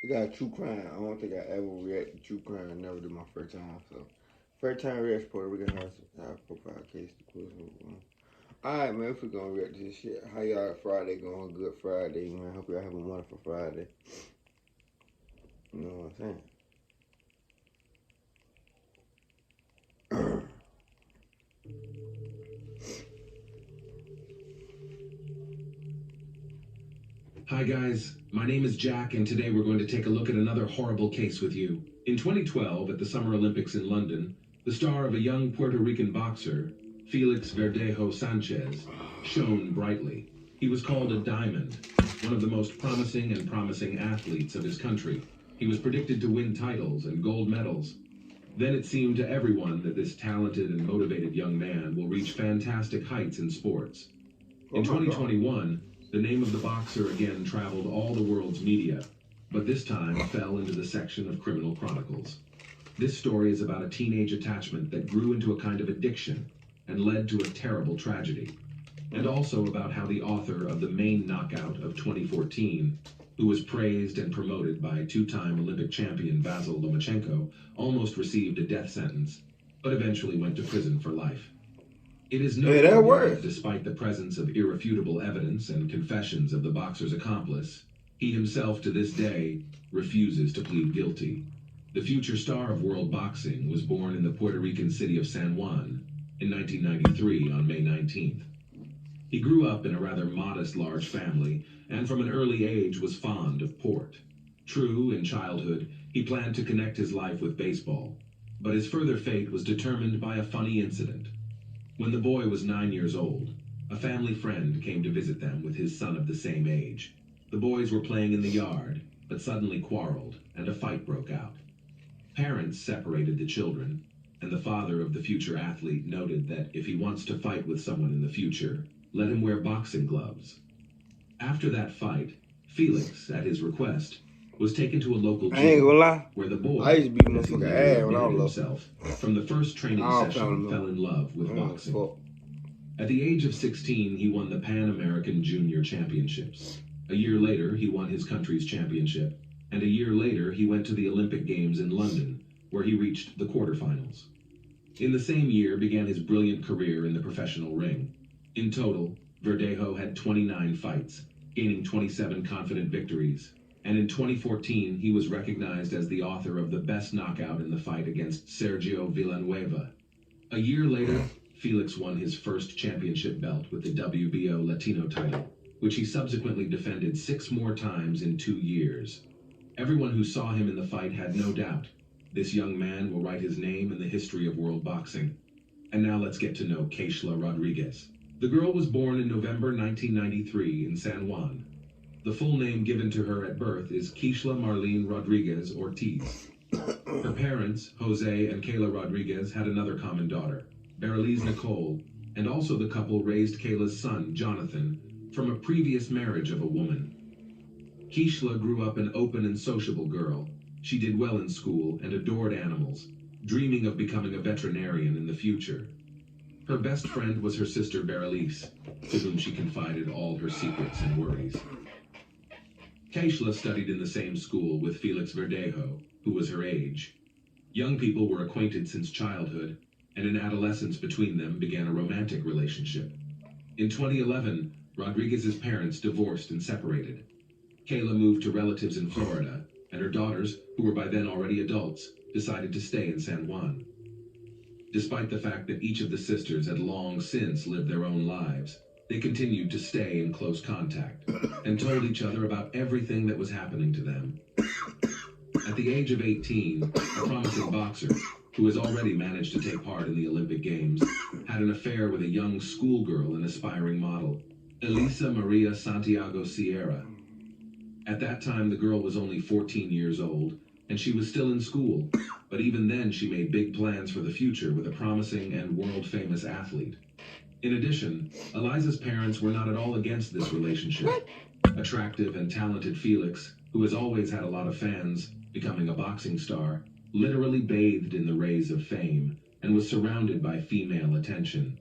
We got true crime. I don't think I ever react to true crime. I never did my first time. So, first time react Puerto Rican house profile case. Alright, man, if we gonna react to this shit. How y'all Friday going? Good Friday, man. Hope y'all have a wonderful Friday. You know what I'm saying? Hi guys, my name is Jack and today we're going to take a look at another horrible case with you. In 2012 at the Summer Olympics in London, the star of a young Puerto Rican boxer, Felix Verdejo Sanchez, shone brightly. He was called a diamond, one of the most promising athletes of his country. He was predicted to win titles and gold medals. Then it seemed to everyone that this talented and motivated young man will reach fantastic heights in sports. In 2021, the name of the boxer again traveled all the world's media, but this time fell into the section of criminal chronicles. This story is about a teenage attachment that grew into a kind of addiction and led to a terrible tragedy, and also about how the author of the main knockout of 2014, who was praised and promoted by two-time Olympic champion Vasyl Lomachenko, almost received a death sentence, but eventually went to prison for life. It is noteworthy that despite the presence of irrefutable evidence and confessions of the boxer's accomplice, he himself to this day refuses to plead guilty. The future star of world boxing was born in the Puerto Rican city of San Juan in 1993 on May 19th. He grew up in a rather modest large family and from an early age was fond of port. True, in childhood, he planned to connect his life with baseball, but his further fate was determined by a funny incident. When the boy was 9 years old, a family friend came to visit them with his son of the same age. The boys were playing in the yard, but suddenly quarreled, and a fight broke out. Parents separated the children, and the father of the future athlete noted that if he wants to fight with someone in the future, let him wear boxing gloves. After that fight, Felix, at his request, was taken to a local gym where the boy, as he later admitted himself, from the first training session fell in love with boxing. At the age of 16, he won the Pan American Junior Championships. A year later, he won his country's championship, and a year later, he went to the Olympic Games in London, where he reached the quarterfinals. In the same year began his brilliant career in the professional ring. In total, Verdejo had 29 fights, gaining 27 confident victories. And in 2014, he was recognized as the author of the best knockout in the fight against Sergio Villanueva. A year later, Felix won his first championship belt with the WBO Latino title, which he subsequently defended 6 more times in 2 years. Everyone who saw him in the fight had no doubt. This young man will write his name in the history of world boxing. And now let's get to know Keishla Rodríguez. The girl was born in November 1993 in San Juan. The full name given to her at birth is Keishla Marlene Rodríguez Ortiz. Her parents, Jose and Kayla Rodríguez, had another common daughter, Bereliz Nicole, and also the couple raised Kayla's son, Jonathan, from a previous marriage of a woman. Keishla grew up an open and sociable girl. She did well in school and adored animals, dreaming of becoming a veterinarian in the future. Her best friend was her sister Bereliz, to whom she confided all her secrets and worries. Keishla studied in the same school with Felix Verdejo, who was her age. Young people were acquainted since childhood, and in adolescence between them began a romantic relationship. In 2011, Rodriguez's parents divorced and separated. Kayla moved to relatives in Florida, and her daughters, who were by then already adults, decided to stay in San Juan. Despite the fact that each of the sisters had long since lived their own lives, they continued to stay in close contact and told each other about everything that was happening to them. At the age of 18, a promising boxer, who has already managed to take part in the Olympic Games, had an affair with a young schoolgirl and aspiring model, Elisa Maria Santiago Sierra. At that time, the girl was only 14 years old, and she was still in school, but even then she made big plans for the future with a promising and world-famous athlete. In addition, Eliza's parents were not at all against this relationship. Attractive and talented Felix, who has always had a lot of fans, becoming a boxing star, literally bathed in the rays of fame and was surrounded by female attention.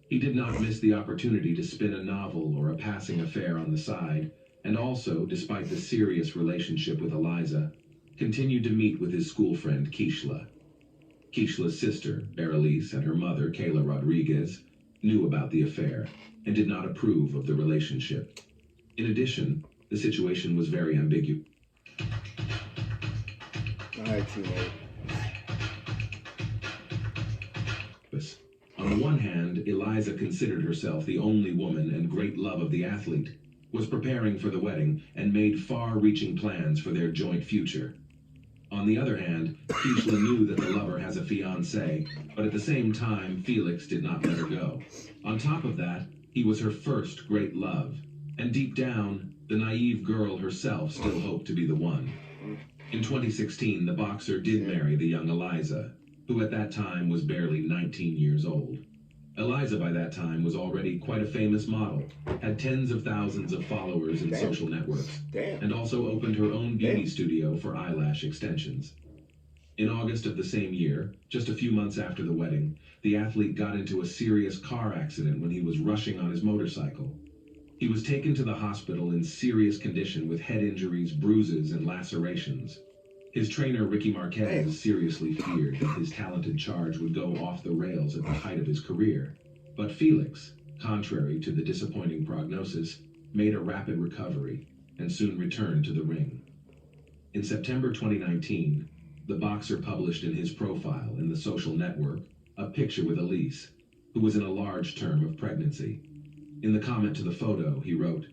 He did not miss the opportunity to spin a novel or a passing affair on the side, and also, despite the serious relationship with Eliza, continued to meet with his school friend Keishla. Keishla's sister, Berenice, and her mother, Kayla Rodríguez, knew about the affair and did not approve of the relationship. In addition, the situation was very ambiguous. On the one hand, Eliza considered herself the only woman and great love of the athlete, was preparing for the wedding, and made far-reaching plans for their joint future. On the other hand, Keishla knew that the lover has a fiancé, but at the same time, Felix did not let her go. On top of that, he was her first great love, and deep down, the naive girl herself still hoped to be the one. In 2016, the boxer did marry the young Eliza, who at that time was barely 19 years old. Eliza by that time was already quite a famous model, had tens of thousands of followers in social networks, and also opened her own beauty studio for eyelash extensions. In August of the same year, just a few months after the wedding, the athlete got into a serious car accident when he was rushing on his motorcycle. He was taken to the hospital in serious condition with head injuries, bruises, and lacerations. His trainer, Ricky Marquez, seriously feared that his talented charge would go off the rails at the height of his career. But Felix, contrary to the disappointing prognosis, made a rapid recovery and soon returned to the ring. In September 2019, the boxer published in his profile in the social network a picture with Elise, who was in a large term of pregnancy. In the comment to the photo, he wrote,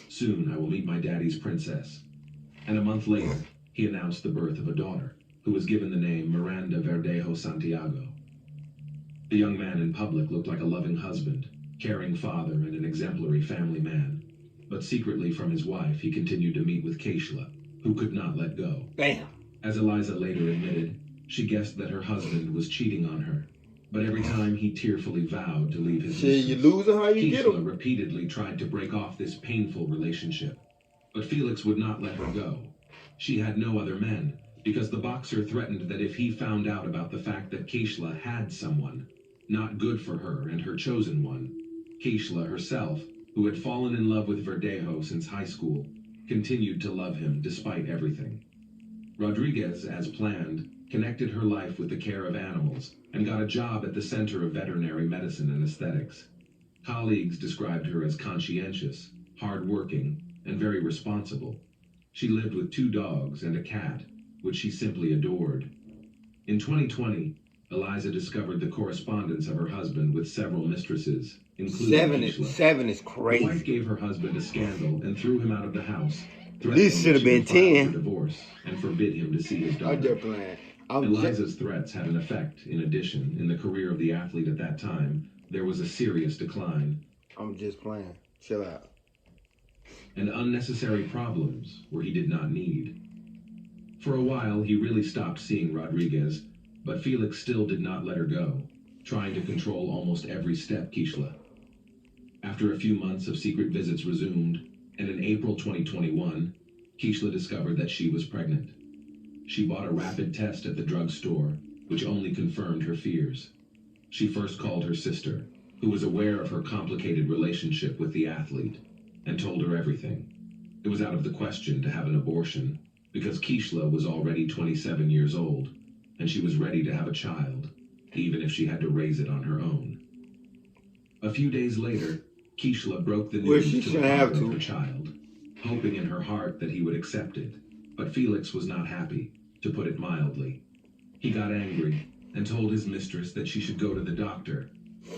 "Soon I will meet my daddy's princess." And a month later, he announced the birth of a daughter, who was given the name Miranda Verdejo Santiago. The young man in public looked like a loving husband, caring father, and an exemplary family man. But secretly from his wife, he continued to meet with Keishla, who could not let go. Bam! As Eliza later admitted, she guessed that her husband was cheating on her. But every time he tearfully vowed to leave his Shit, you lose her, how you get Keishla him? repeatedly tried to break off this painful relationship. But Felix would not let her go. She had no other men, because the boxer threatened that if he found out about the fact that Keishla had someone, not good for her and her chosen one, Keishla herself, who had fallen in love with Verdejo since high school, continued to love him despite everything. Rodríguez, as planned, connected her life with the care of animals and got a job at the Center of Veterinary Medicine and Aesthetics. Colleagues described her as conscientious, hard-working, and very responsible. She lived with 2 dogs and a cat, which she simply adored. In 2020, Eliza discovered the correspondence of her husband with several mistresses, including Keishla. Seven is The crazy. wife gave her husband a scandal and threw him out of the house. This should have been 10. For divorce and forbid him to see his daughter. I'm just playing. Eliza's threats had an effect. In addition, in the career of the athlete at that time, there was a serious decline. I'm just playing. Chill out. And unnecessary problems where he did not need. For a while, he really stopped seeing Rodríguez, but Felix still did not let her go, trying to control almost every step Keishla. After a few months of secret visits resumed, and in April 2021, Keishla discovered that she was pregnant. She bought a rapid test at the drugstore, which only confirmed her fears. She first called her sister, who was aware of her complicated relationship with the athlete, and told her everything. It was out of the question to have an abortion, because Keishla was already 27 years old, and she was ready to have a child, even if she had to raise it on her own. A few days later, Keishla broke the news to the father of her child, hoping in her heart that he would accept it. But Felix was not happy, to put it mildly. He got angry and told his mistress that she should go to the doctor,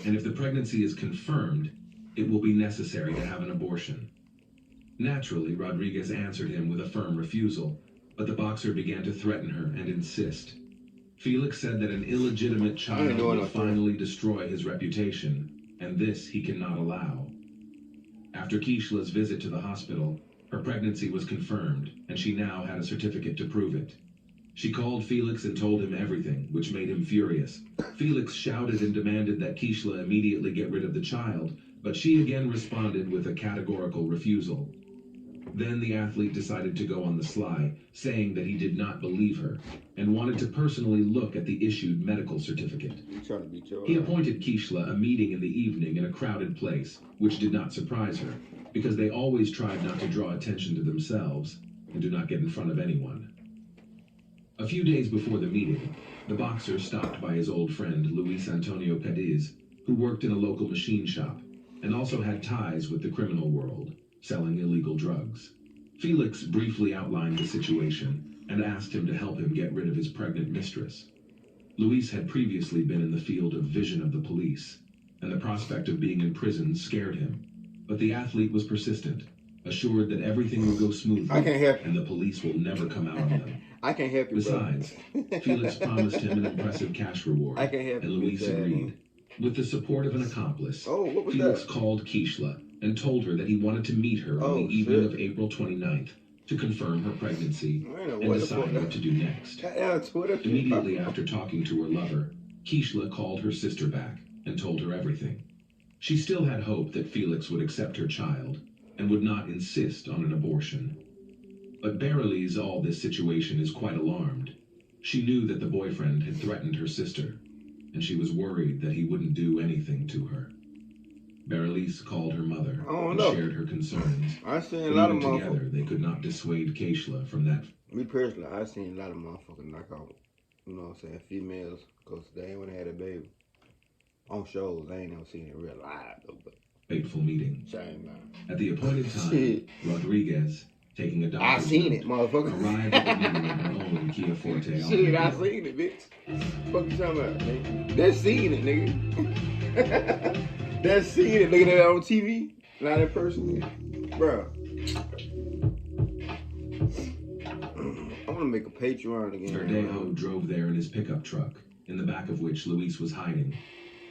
and if the pregnancy is confirmed, it will be necessary to have an abortion. Naturally, Rodríguez answered him with a firm refusal, but the boxer began to threaten her and insist. Felix said that an illegitimate child will finally destroy his reputation, and this he cannot allow. After Keishla's visit to the hospital, her pregnancy was confirmed, and she now had a certificate to prove it. She called Felix and told him everything, which made him furious. Felix shouted and demanded that Keishla immediately get rid of the child, but she again responded with a categorical refusal. Then the athlete decided to go on the sly, saying that he did not believe her, and wanted to personally look at the issued medical certificate. He appointed Keishla a meeting in the evening in a crowded place, which did not surprise her. because they always tried not to draw attention to themselves and do not get in front of anyone. A few days before the meeting, the boxer stopped by his old friend Luis Antonio Cadiz, who worked in a local machine shop and also had ties with the criminal world, selling illegal drugs. Felix briefly outlined the situation and asked him to help him get rid of his pregnant mistress. Luis had previously been in the field of vision of the police, and the prospect of being in prison scared him. But the athlete was persistent, assured that everything will go smoothly and the police will never come out on them. I can't help you, Besides, Felix promised him an impressive cash reward, and Luis agreed. With the support of an accomplice, Felix called Keishla and told her that he wanted to meet her on the evening of April 29th to confirm her pregnancy and decide what to do next. Immediately after talking to her lover, Keishla called her sister back and told her everything. She still had hope that Felix would accept her child and would not insist on an abortion. But Berylise all this situation is quite alarmed. She knew that the boyfriend had threatened her sister, and she was worried that he wouldn't do anything to her. Berylise called her mother and shared her concerns. I've seen a lot of motherfuckers. Together, they could not dissuade Keishla from that. Me personally, I've seen a lot of motherfuckers knock out, you know what I'm saying, females, because they ain't want to have a baby. On shows, I ain't never seen it real live, though, but... Fateful meeting. Shame, man. At the appointed time, Rodríguez, taking a doctor's I seen it, motherfucker. Arrived at the meeting in her own Kia Forte. Shit, I seen it, bitch. Fuck you talking about, nigga? They seen it, nigga. They seen it. Looking at it on TV, not in person, bro. I'm gonna make a Patreon again. Verdejo drove there in his pickup truck, in the back of which Luis was hiding.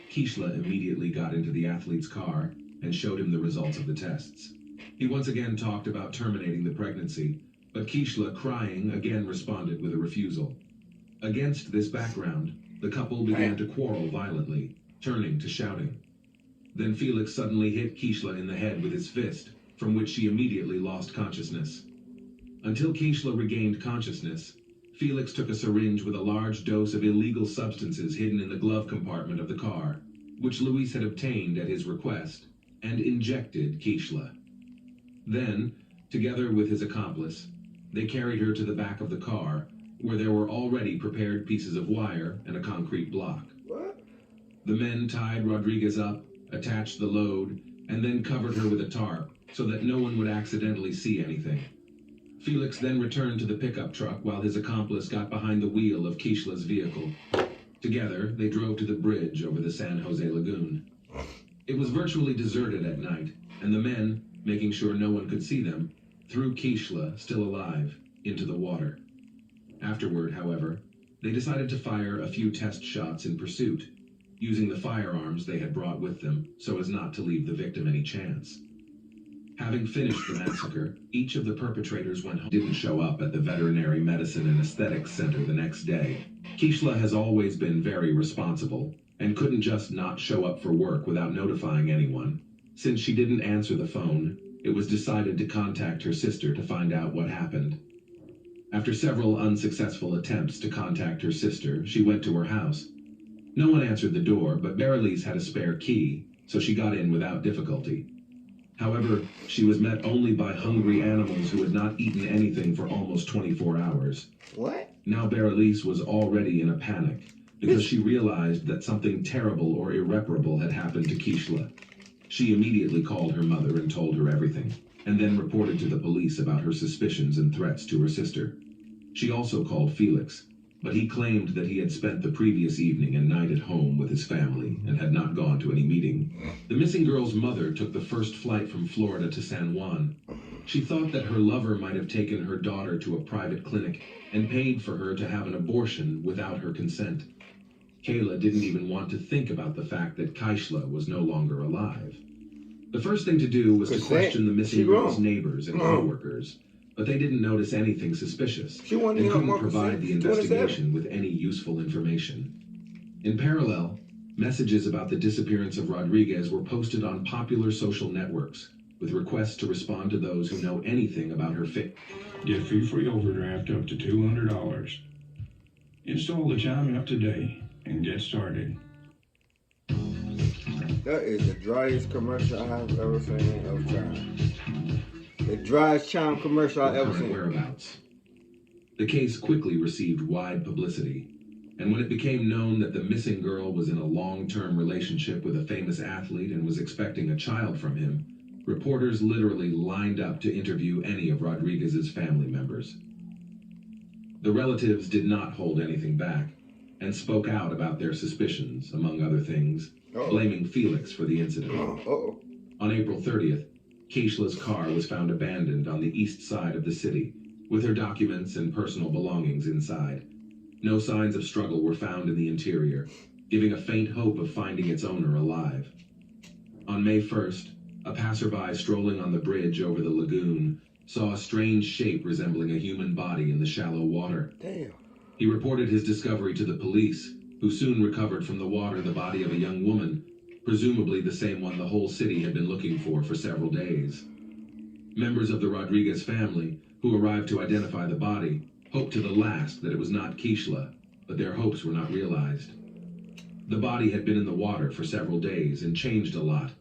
Keishla immediately got into the athlete's car and showed him the results of the tests. He once again talked about terminating the pregnancy, but Keishla, crying, again responded with a refusal. Against this background, the couple began to quarrel violently, turning to shouting. Then Felix suddenly hit Keishla in the head with his fist, from which she immediately lost consciousness. Until Keishla regained consciousness, Felix took a syringe with a large dose of illegal substances hidden in the glove compartment of the car, which Luis had obtained at his request, and injected Keishla. Then, together with his accomplice, they carried her to the back of the car, where there were already prepared pieces of wire and a concrete block. What? The men tied Rodríguez up, attached the load, and then covered her with a tarp so that no one would accidentally see anything. Felix then returned to the pickup truck while his accomplice got behind the wheel of Keishla's vehicle. Together, they drove to the bridge over the San Jose Lagoon. It was virtually deserted at night, and the men, making sure no one could see them, threw Keishla, still alive, into the water. Afterward, however, they decided to fire a few test shots in pursuit, using the firearms they had brought with them so as not to leave the victim any chance. Having finished the massacre, each of the perpetrators went home. Didn't show up at the Veterinary Medicine and Aesthetics Center the next day. Keishla has always been very responsible and couldn't just not show up for work without notifying anyone. Since she didn't answer the phone, it was decided to contact her sister to find out what happened. After several unsuccessful attempts to contact her sister, she went to her house. No one answered the door, but Berylise had a spare key, so she got in without difficulty. However, she was met only by hungry animals who had not eaten anything for almost 24 hours. What? Now Berylise was already in a panic, because she realized that something terrible or irreparable had happened to Keishla. She immediately called her mother and told her everything, and then reported to the police about her suspicions and threats to her sister. She also called Felix, but he claimed that he had spent the previous evening and night at home with his family and had not gone to any meeting. The missing girl's mother took the first flight from Florida to San Juan. She thought that her lover might have taken her daughter to a private clinic and paid for her to have an abortion without her consent. Kayla didn't even want to think about the fact that Keishla was no longer alive. The first thing to do was to question the missing girl's neighbors and co-workers, but they didn't notice anything suspicious and couldn't provide the investigation with any useful information. In parallel, messages about the disappearance of Rodríguez were posted on popular social networks, with requests to respond to those who know anything about her fate. Get fee-free overdraft up to $200. Install the Chime app today and get started. That is the driest commercial I have ever seen of Chime. The driest charm commercial I or ever current seen. whereabouts. The case quickly received wide publicity, and when it became known that the missing girl was in a long-term relationship with a famous athlete and was expecting a child from him, reporters literally lined up to interview any of Rodríguez's family members. The relatives did not hold anything back and spoke out about their suspicions, among other things, blaming Felix for the incident. On April 30th, Keishla's car was found abandoned on the east side of the city, with her documents and personal belongings inside. No signs of struggle were found in the interior, giving a faint hope of finding its owner alive. On May 1st, a passerby strolling on the bridge over the lagoon saw a strange shape resembling a human body in the shallow water. Damn. He reported his discovery to the police, who soon recovered from the water the body of a young woman, presumably the same one the whole city had been looking for several days. Members of the Rodríguez family, who arrived to identify the body, hoped to the last that it was not Keishla, but their hopes were not realized. The body had been in the water for several days and changed a lot,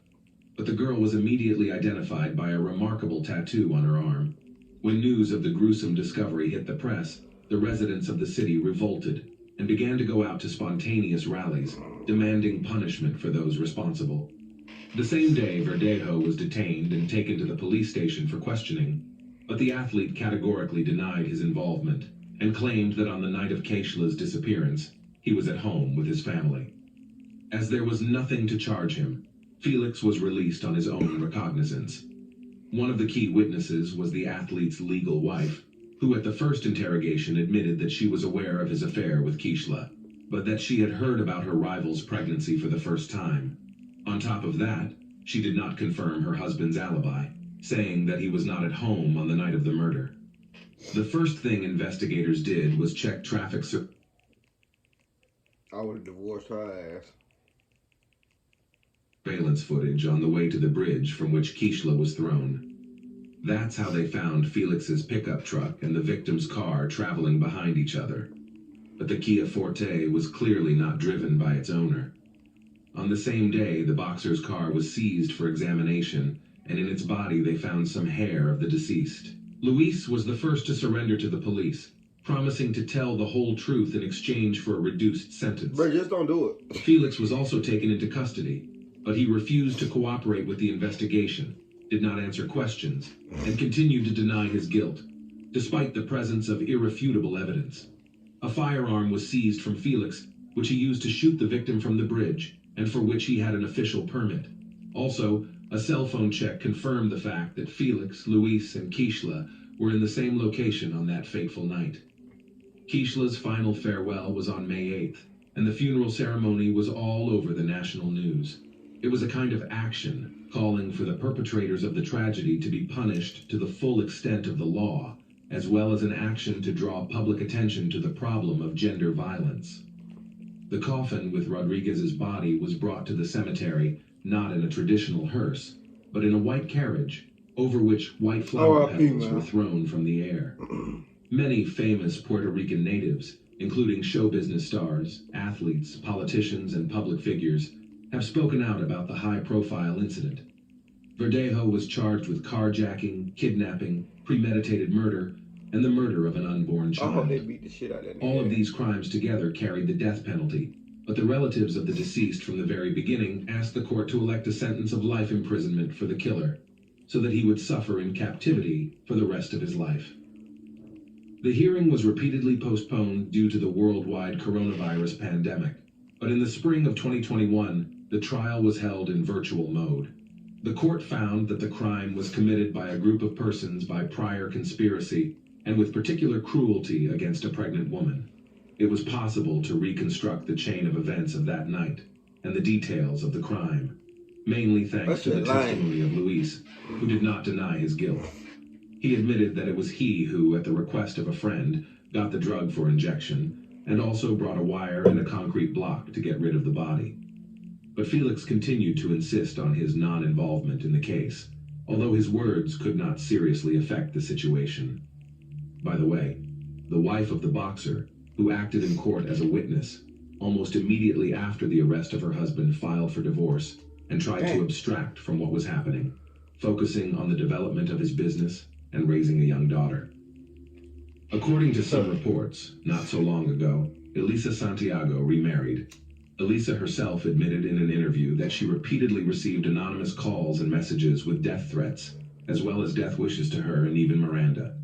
but the girl was immediately identified by a remarkable tattoo on her arm. When news of the gruesome discovery hit the press, the residents of the city revolted and began to go out to spontaneous rallies, demanding punishment for those responsible. The same day, Verdejo was detained and taken to the police station for questioning, but the athlete categorically denied his involvement and claimed that on the night of Keishla's disappearance, he was at home with his family. As there was nothing to charge him, Felix was released on his own recognizance. One of the key witnesses was the athlete's legal wife, who at the first interrogation admitted that she was aware of his affair with Keishla, but that she had heard about her rival's pregnancy for the first time. On top of that, she did not confirm her husband's alibi, saying that he was not at home on the night of the murder. The first thing investigators did was check traffic I would have divorced her ass. surveillance footage on the way to the bridge from which Keishla was thrown. That's how they found Felix's pickup truck and the victim's car traveling behind each other. But the Kia Forte was clearly not driven by its owner. On the same day, the boxer's car was seized for examination, and in its body they found some hair of the deceased. Luis was the first to surrender to the police, promising to tell the whole truth in exchange for a reduced sentence. Bro, just don't do it. Felix was also taken into custody, but he refused to cooperate with the investigation, did not answer questions, and continued to deny his guilt, despite the presence of irrefutable evidence. A firearm was seized from Felix, which he used to shoot the victim from the bridge, and for which he had an official permit. Also, a cell phone check confirmed the fact that Felix, Luis, and Keishla were in the same location on that fateful night. Keishla's final farewell was on May 8th, and the funeral ceremony was all over the national news. It was a kind of action, calling for the perpetrators of the tragedy to be punished to the full extent of the law, as well as an action to draw public attention to the problem of gender violence. The coffin with Rodríguez's body was brought to the cemetery, not in a traditional hearse, but in a white carriage, over which white flower petals were thrown from the air. Many famous Puerto Rican natives, including show business stars, athletes, politicians, and public figures, have spoken out about the high-profile incident. Verdejo was charged with carjacking, kidnapping, premeditated murder, and the murder of an unborn child. I hope they beat the shit out of that nigga. All of these crimes together carried the death penalty, but the relatives of the deceased from the very beginning asked the court to elect a sentence of life imprisonment for the killer, so that he would suffer in captivity for the rest of his life. The hearing was repeatedly postponed due to the worldwide coronavirus pandemic, but in the spring of 2021, the trial was held in virtual mode. The court found that the crime was committed by a group of persons by prior conspiracy and with particular cruelty against a pregnant woman. It was possible to reconstruct the chain of events of that night and the details of the crime, mainly thanks to the testimony of Luis, who did not deny his guilt. He admitted that it was he who, at the request of a friend, got the drug for injection and also brought a wire and a concrete block to get rid of the body. But Felix continued to insist on his non-involvement in the case, although his words could not seriously affect the situation. By the way, the wife of the boxer, who acted in court as a witness, almost immediately after the arrest of her husband filed for divorce and tried to abstract from what was happening. focusing on the development of his business and raising a young daughter. According to some reports, not so long ago, Elisa Santiago remarried. Elisa herself admitted in an interview that she repeatedly received anonymous calls and messages with death threats, as well as death wishes to her and even Miranda.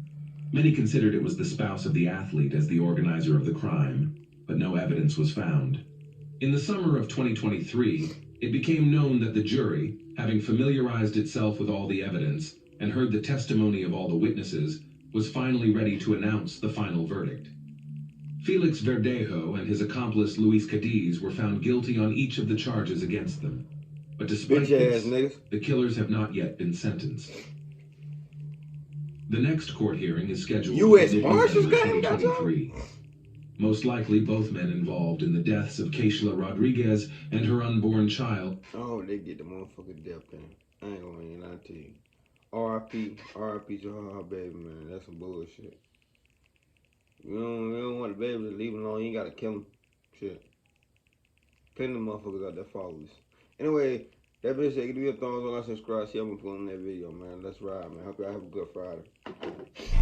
Many considered it was the spouse of the athlete as the organizer of the crime, but no evidence was found. In the summer of 2023, it became known that the jury, having familiarized itself with all the evidence and heard the testimony of all the witnesses, was finally ready to announce the final verdict. Felix Verdejo and his accomplice Luis Cadiz were found guilty on each of the charges against them. But despite this, the killers have not yet been sentenced. The next court hearing is scheduled for mid-November 2023. Most likely, both men involved in the deaths of Keishla Rodríguez and her unborn child. Oh, they get the motherfucking death penalty. I ain't gonna even lie to you. R.I.P. R.I.P. to her baby, man. That's some bullshit. You don't want the baby to leave him alone. You ain't gotta kill him. Shit. Plenty of motherfuckers out there followers. Anyway, that bitch said, give me a thumbs up, like, subscribe, see I'm gonna put on that video, man. Let's ride, man. Hope y'all have a good Friday.